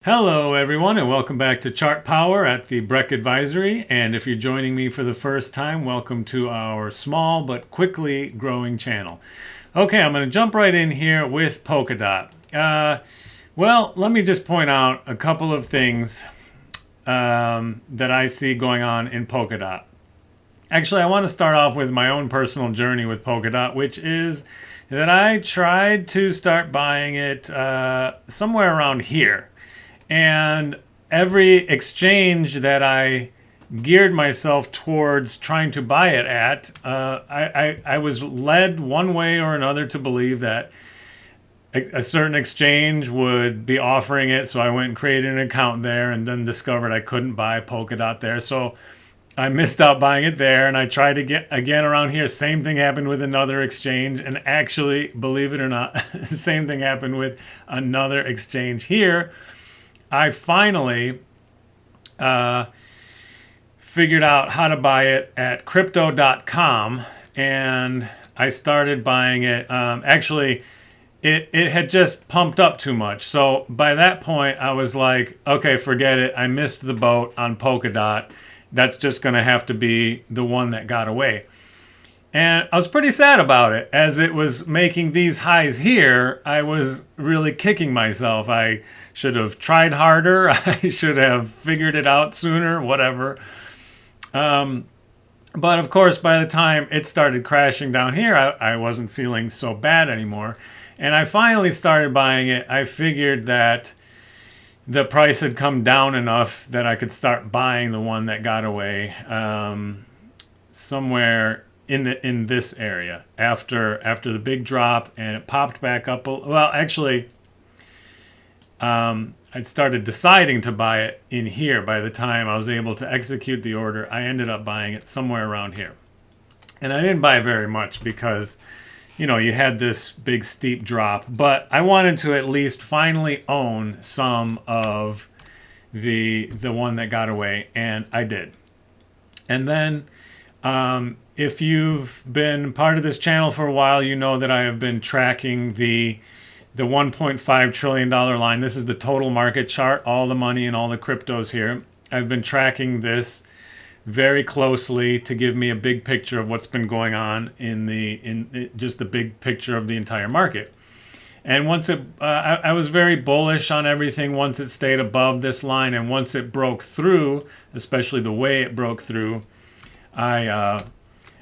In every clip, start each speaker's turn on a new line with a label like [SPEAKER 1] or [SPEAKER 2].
[SPEAKER 1] Hello everyone and welcome back to Chart Power at the Breck Advisory, and if you're joining me for the first time, welcome to our small but quickly growing channel. Okay, I'm going to jump right in here with Polkadot. Well, let me just point out a couple of things that I see going on in Polkadot. Actually, I want to start off with my own personal journey with Polkadot, which is that I tried to start buying it somewhere around here. And every exchange that I geared myself towards trying to buy it at, I was led one way or another to believe that a certain exchange would be offering it. So I went and created an account there and then discovered I couldn't buy Polkadot there. So I missed out buying it there, and I tried to get again around here. Same thing happened with another exchange, and actually, believe it or not, the same thing happened with another exchange here. I finally figured out how to buy it at Crypto.com, and I started buying it. Actually, it had just pumped up too much. So by that point, I was like, okay, forget it. I missed the boat on Polkadot. That's just going to have to be the one that got away. And I was pretty sad about it. As it was making these highs here, I was really kicking myself. I should have tried harder. I should have figured it out sooner, whatever. But of course, by the time it started crashing down here, I wasn't feeling so bad anymore. And I finally started buying it. I figured that the price had come down enough that I could start buying the one that got away somewhere in this area after the big drop, and it popped back up. Well, actually, I'd started deciding to buy it in here. By the time I was able to execute the order, I ended up buying it somewhere around here. And I didn't buy very much because, you know, you had this big steep drop, but I wanted to at least finally own some of the one that got away, and I did. And then if you've been part of this channel for a while, you know that I have been tracking the $1.5 trillion line. This is the total market chart, all the money and all the cryptos here. I've been tracking this very closely to give me a big picture of what's been going on in just the big picture of the entire market. And once I was very bullish on everything once it stayed above this line, and once it broke through, especially the way it broke through,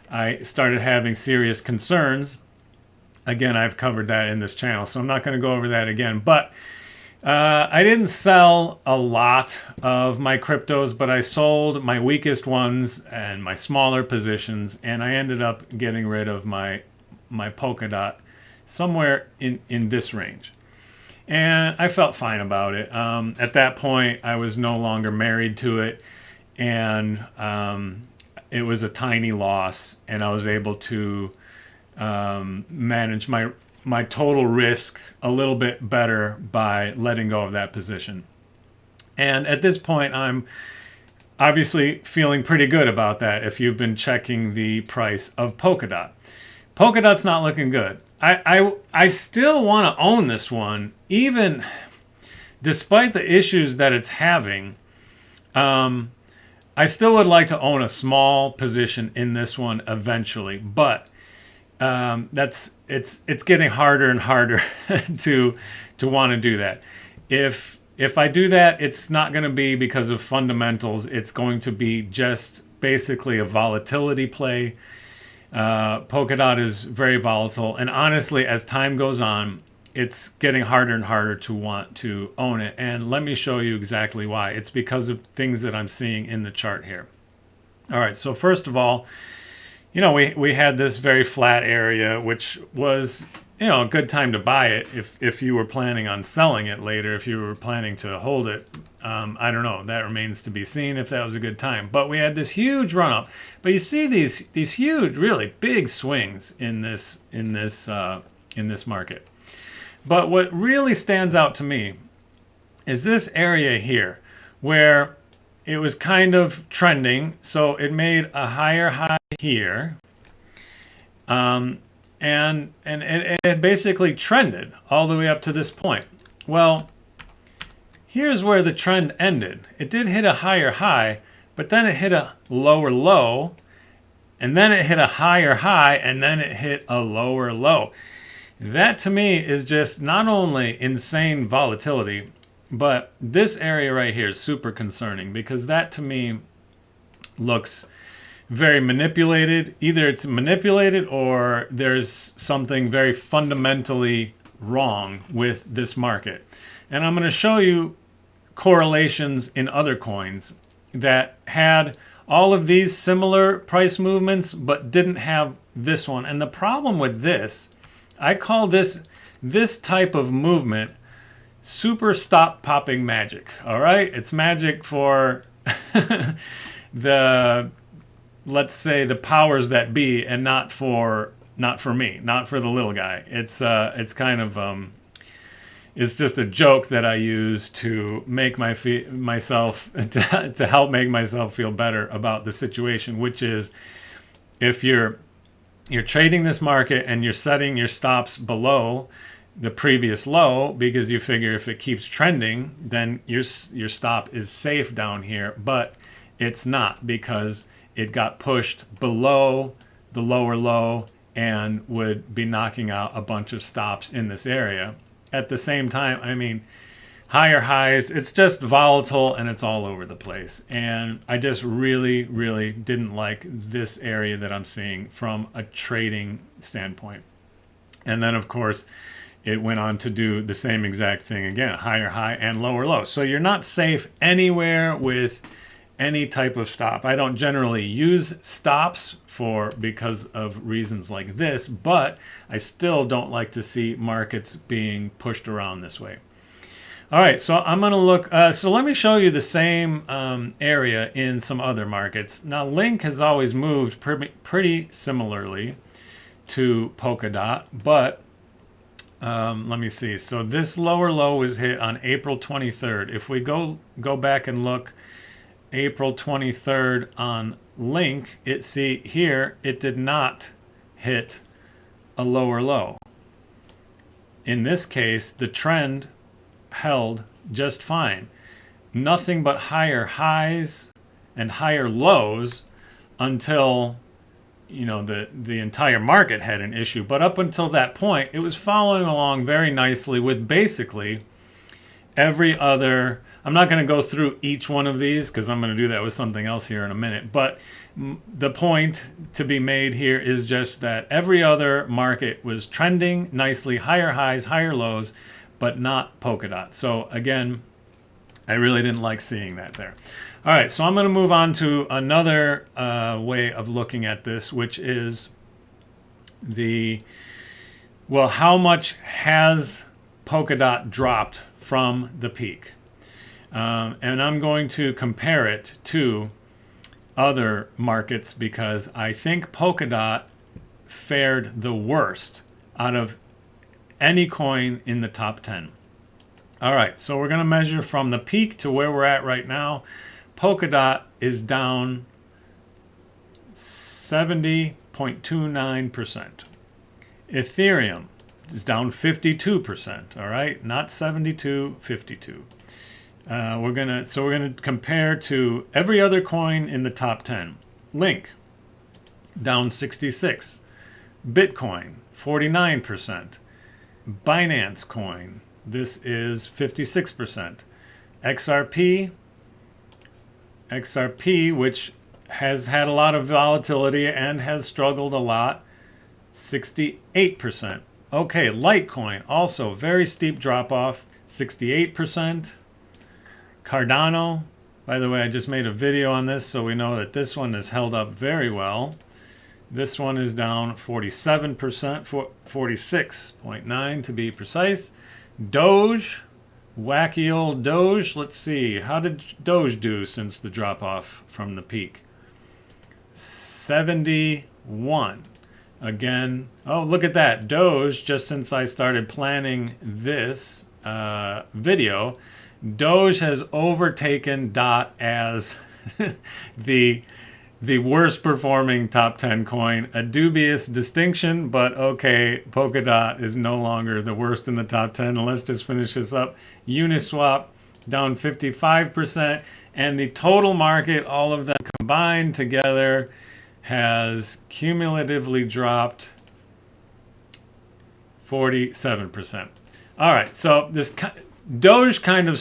[SPEAKER 1] I started having serious concerns. Again, I've covered that in this channel, so I'm not going to go over that again. But I didn't sell a lot of my cryptos, but I sold my weakest ones and my smaller positions, and I ended up getting rid of my Polkadot somewhere in this range. And I felt fine about it. At that point, I was no longer married to it, and it was a tiny loss, and I was able to manage my total risk a little bit better by letting go of that position. And at this point, I'm obviously feeling pretty good about that if you've been checking the price of Polkadot. Polkadot's not looking good. I still want to own this one, even despite the issues that it's having. I still would like to own a small position in this one eventually, but it's getting harder and harder to want to do that. If I do that, it's not going to be because of fundamentals. It's going to be just basically a volatility play. Polkadot is very volatile, and honestly, as time goes on, it's getting harder and harder to want to own it. And let me show you exactly why. It's because of things that I'm seeing in the chart here. All right, so first of all, you know, we had this very flat area, which was, you know, a good time to buy it if you were planning on selling it later, if you were planning to hold it. I don't know. That remains to be seen if that was a good time. But we had this huge run up. But you see these huge, really big swings in this market. But what really stands out to me is this area here, where it was kind of trending. So it made a higher high here. And it basically trended all the way up to this point. Well, here's where the trend ended. It did hit a higher high, but then it hit a lower low, and then it hit a higher high, and then it hit a lower low. That to me is just not only insane volatility, but this area right here is super concerning, because that to me looks very manipulated. Either it's manipulated or there's something very fundamentally wrong with this market. And I'm going to show you correlations in other coins that had all of these similar price movements but didn't have this one. And the problem with this, I call this type of movement super stop popping magic. All right, it's magic for the, let's say, the powers that be, and not for me, not for the little guy. It's kind of it's just a joke that I use to make myself to help make myself feel better about the situation, which is if you're trading this market and you're setting your stops below the previous low because you figure if it keeps trending, then your stop is safe down here, but it's not, because it got pushed below the lower low and would be knocking out a bunch of stops in this area. At the same time, I mean, higher highs, it's just volatile and it's all over the place. And I just really, really didn't like this area that I'm seeing from a trading standpoint. And then, of course, it went on to do the same exact thing again, higher high and lower low. So you're not safe anywhere with any type of stop. I don't generally use stops because of reasons like this, but I still don't like to see markets being pushed around this way. All right, so I'm going to look, so let me show you the same area in some other markets. Now, Link has always moved pretty similarly to Polkadot, but let me see. So this lower low was hit on April 23rd. If we go back and look April 23rd on Link, see here, it did not hit a lower low. In this case, the trend held just fine. Nothing but higher highs and higher lows until, you know, the entire market had an issue. But up until that point, it was following along very nicely with basically every other. I'm not going to go through each one of these because I'm going to do that with something else here in a minute. But the point to be made here is just that every other market was trending nicely, higher highs, higher lows, but not Polkadot. So again, I really didn't like seeing that there. All right, so I'm going to move on to another way of looking at this, which is how much has Polkadot dropped from the peak? And I'm going to compare it to other markets because I think Polkadot fared the worst out of any coin in the top 10. All right, so we're going to measure from the peak to where we're at right now. Polkadot is down 70.29%. Ethereum is down 52%, all right? Not 72, 52. We're gonna compare to every other coin in the top 10. Link, down 66. Bitcoin, 49%. Binance coin, this is 56%. XRP, which has had a lot of volatility and has struggled a lot, 68%. Okay, Litecoin, also very steep drop off, 68%. Cardano, by the way, I just made a video on this, so we know that this one has held up very well. This one is down 47%, 46.9 to be precise. Doge, wacky old Doge. Let's see, how did Doge do since the drop off from the peak? 71. Again, oh, look at that. Doge, just since I started planning this video, Doge has overtaken DOT as the worst performing top 10 coin. A dubious distinction, but okay, Polkadot is no longer the worst in the top 10. And let's just finish this up. Uniswap down 55%, and the total market, all of them combined together, has cumulatively dropped 47%. All right, so this Doge kind of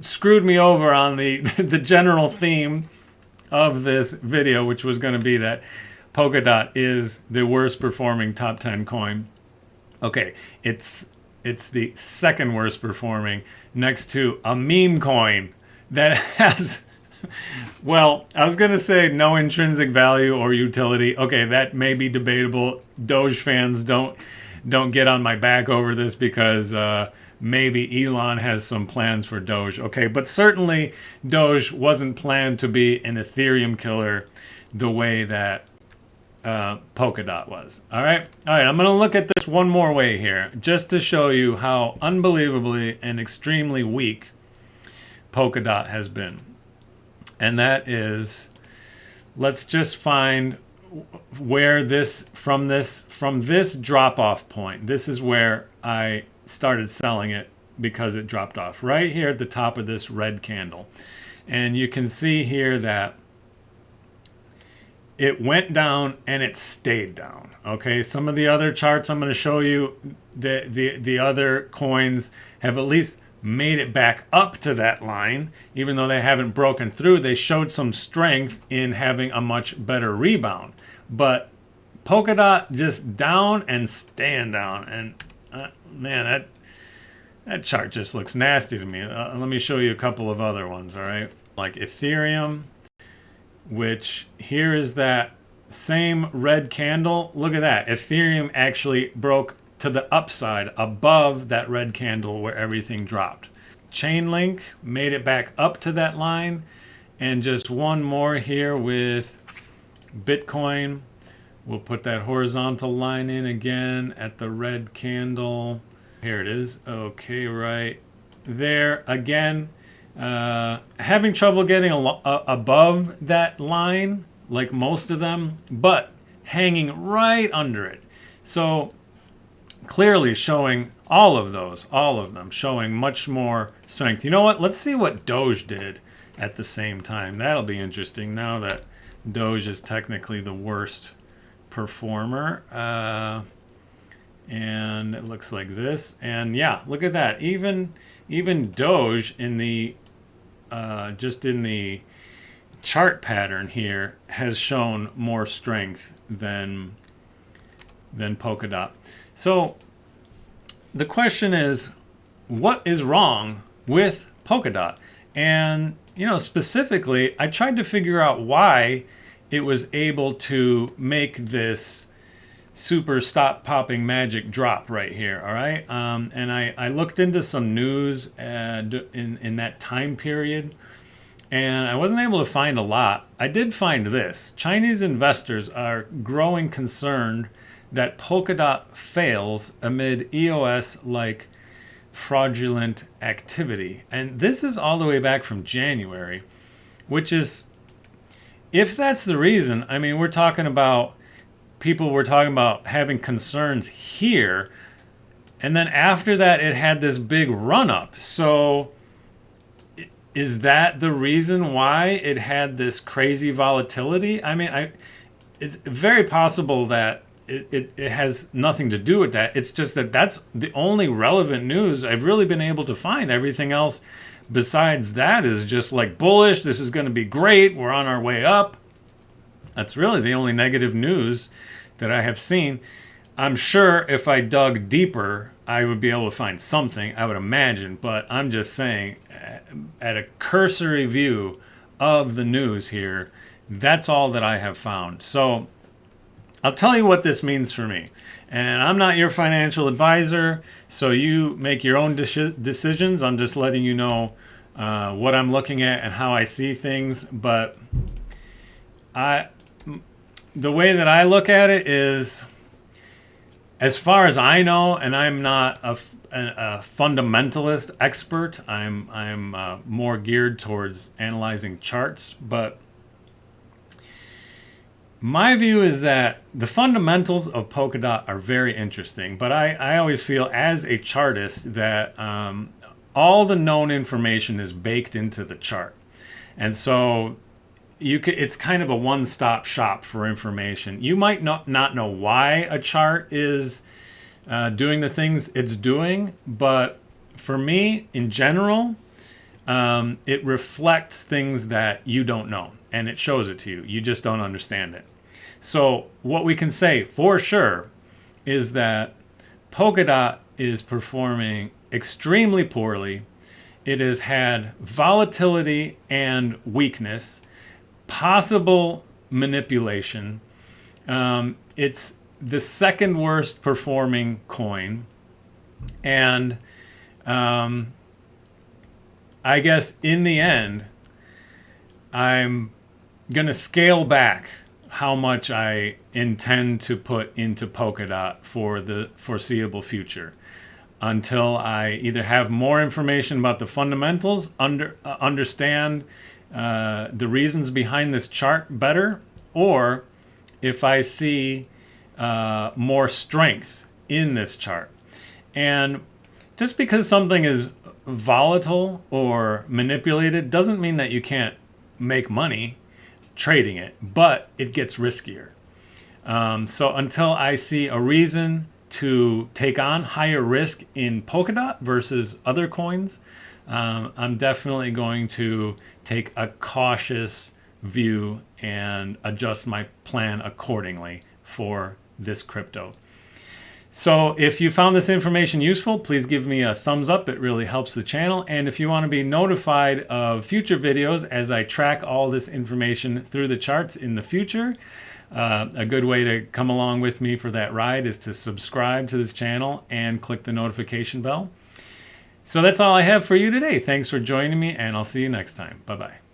[SPEAKER 1] screwed me over on the the general theme of this video, which was going to be that Polkadot is the worst performing top 10 coin. Okay, it's the second worst performing, next to a meme coin that has, well, I was going to say no intrinsic value or utility. Okay, that may be debatable. Doge fans don't get on my back over this, because maybe Elon has some plans for Doge. Okay, but certainly Doge wasn't planned to be an Ethereum killer the way that Polkadot was. All right, I'm going to look at this one more way here, just to show you how unbelievably and extremely weak Polkadot has been. And that is, let's just find where from this drop-off point. This is where I started selling it, because it dropped off right here at the top of this red candle. And you can see here that it went down and it stayed down. Okay, some of the other charts I'm going to show you, the other coins have at least made it back up to that line. Even though they haven't broken through, they showed some strength in having a much better rebound. But Polkadot just down and staying down. And man, that chart just looks nasty to me. Let me show you a couple of other ones, all right? Like Ethereum, which here is that same red candle. Look at that. Ethereum actually broke to the upside above that red candle where everything dropped. Chainlink made it back up to that line. And just one more here with Bitcoin. We'll put that horizontal line in again at the red candle. Here it is. Okay, right there. Again, having trouble getting above that line, like most of them, but hanging right under it. So clearly showing all of them showing much more strength. You know what? Let's see what Doge did at the same time. That'll be interesting now that Doge is technically the worst performer. And it looks like this. And yeah, look at that. Even Doge in the just in the chart pattern here has shown more strength than Polkadot. So the question is, what is wrong with Polkadot? And specifically, I tried to figure out why it was able to make this super stop popping magic drop right here. All right, and I looked into some news in that time period, and I wasn't able to find a lot. I did find this: Chinese investors are growing concerned that Polkadot fails amid EOS-like fraudulent activity. And this is all the way back from January, which is, if that's the reason, I mean, we're talking about having concerns here, and then after that it had this big run up. So is that the reason why it had this crazy volatility? I mean, it's very possible that it has nothing to do with that. It's just that that's the only relevant news I've really been able to find. Everything else besides that is just like bullish. This is going to be great. We're on our way up. That's really the only negative news that I have seen. I'm sure if I dug deeper, I would be able to find something, I would imagine. But I'm just saying, at a cursory view of the news here, that's all that I have found. So I'll tell you what this means for me. And I'm not your financial advisor, so you make your own decisions. I'm just letting you know what I'm looking at and how I see things. But the way that I look at it is, as far as I know, and I'm not a fundamentalist expert, I'm more geared towards analyzing charts, but my view is that the fundamentals of Polkadot are very interesting, but I always feel as a chartist that all the known information is baked into the chart. And so it's kind of a one-stop shop for information. You might not know why a chart is doing the things it's doing, but for me, in general, it reflects things that you don't know, and it shows it to you. You just don't understand it. So what we can say for sure is that Polkadot is performing extremely poorly. It has had volatility and weakness, possible manipulation. It's the second worst performing coin. And I guess in the end, I'm going to scale back how much I intend to put into Polkadot for the foreseeable future until I either have more information about the fundamentals, understand the reasons behind this chart better, or if I see more strength in this chart. And just because something is volatile or manipulated doesn't mean that you can't make money trading it, but it gets riskier. So until I see a reason to take on higher risk in Polkadot versus other coins, I'm definitely going to take a cautious view and adjust my plan accordingly for this crypto. So if you found this information useful, please give me a thumbs up. It really helps the channel. And if you want to be notified of future videos as I track all this information through the charts in the future, a good way to come along with me for that ride is to subscribe to this channel and click the notification bell. So that's all I have for you today. Thanks for joining me, and I'll see you next time. Bye-bye.